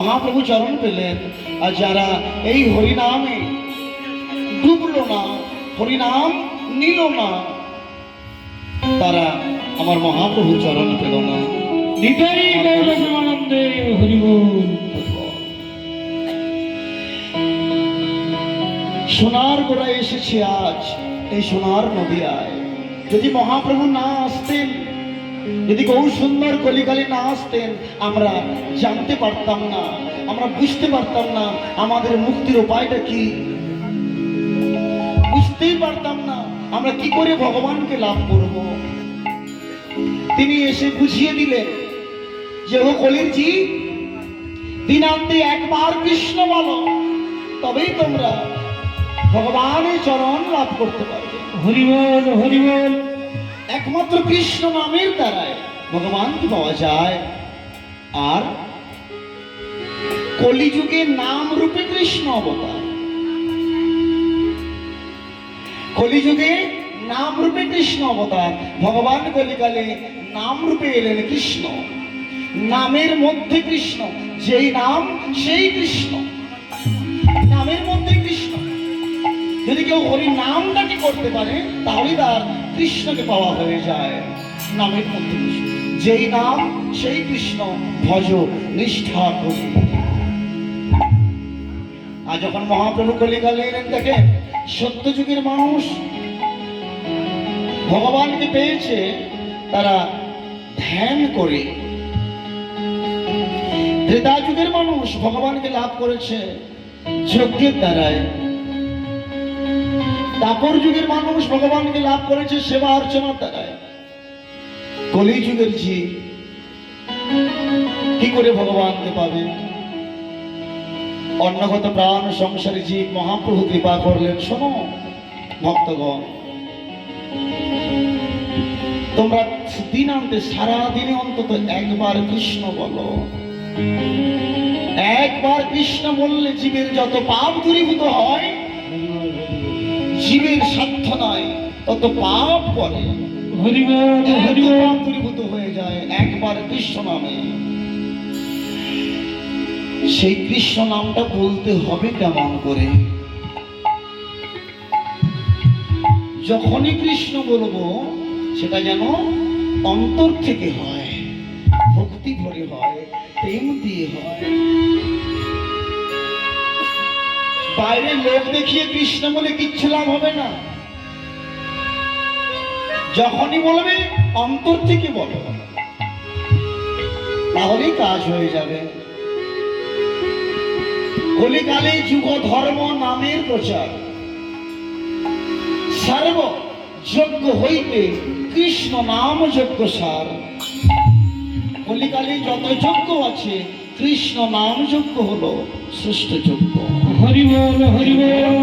মহাপ্রভু চরণ পেলেন। আর যারা এই হরিনামে ডুবলো না, হরিনাম নিল না, তারা আমার মহাপ্রভু চরণ পেল না। সোনার গোড়ায় এসেছে আজ এই সোনার নদিয়ায়। যদি মহাপ্রভু না আসতেন, যদি গৌর সুন্দর কলিকালে না আসতেন, আমরা জানতে পারতাম না, আমরা বুঝতে পারতাম না আমাদের মুক্তির উপায়টা কি, বুঝতেই পারতাম না আমরা কি করে ভগবানকে লাভ করব। তিনি এসে বুঝিয়ে দিলেন যে ও কলির জি, দিনান্তে একবার কৃষ্ণ বলো, তবেই তোমরা ভগবানের চরণ লাভ করতে পারবে। হরিবল হরিবল। একমাত্র কৃষ্ণ নামের দ্বারায় ভগবানকে পাওয়া যায়। আর কলিযুগে নাম রূপে কৃষ্ণ অবতার, কলিযুগে নাম রূপে কৃষ্ণ অবতার। ভগবান কলিকালে নাম রূপে এলেন কৃষ্ণ, নামের মধ্যে কৃষ্ণ, যেই নাম সেই কৃষ্ণ, নামের মধ্যে কৃষ্ণ। যদি কেউ হরি নামটাকে করতে পারে তাহলে তার কৃষ্ণকে পাওয়া হয়ে যায়। নামের মধ্যে কৃষ্ণ, যেই নাম সেই কৃষ্ণ, ভজ নিষ্ঠা করি। আর যখন মহাপ্রভু কলিকালে এলেন, দেখেন সত্যযুগের মানুষ ভগবানকে পেয়েছে, তারা ধ্যান করে। ত্রেতা যুগের মানুষ ভগবানকে লাভ করেছে যজ্ঞের দ্বারায়। দাপর যুগের মানুষ ভগবানকে লাভ করেছে সেবা অর্চনার দ্বারায়। কলি যুগের জীব কি করে ভগবানকে পাবে? অন্নগত প্রাণ সংসারী জীব মহাপ্রভু কৃপা করলেন। শোনো ভক্তগণ, তোমরা দিনান্তে সারাদিনে অন্তত একবার কৃষ্ণ বলো। একবার কৃষ্ণ বললে জীবের যত পাপ দূরীভূত হয়, জীবের সাধ্য নয় তত পাপ করে, পাপ দূরীভূত হয়ে যায় একবার কৃষ্ণ নামে। সেই কৃষ্ণ নামটা বলতে হবে কেমন করে? যখনই কৃষ্ণ বলবো সেটা যেন অন্তর থেকে হয়, ভক্তি ভরে হয়, প্রেম দিয়ে হয়। বাইরে লোক দেখিয়ে কৃষ্ণ বলে কিচ্ছু লাভ হবে না। যখনই বলবে অন্তর থেকে বলো, তাহলেই কাজ হয়ে যাবে। কলিকালে যুগ ধর্ম নামের প্রচার, সর্ব যজ্ঞ হইতে কৃষ্ণ নাম যজ্ঞ সার। কলিকালে যত যজ্ঞ আছে, কৃষ্ণ নাম যজ্ঞ হলো শ্রেষ্ঠ যজ্ঞ। হরিবল হরিবল।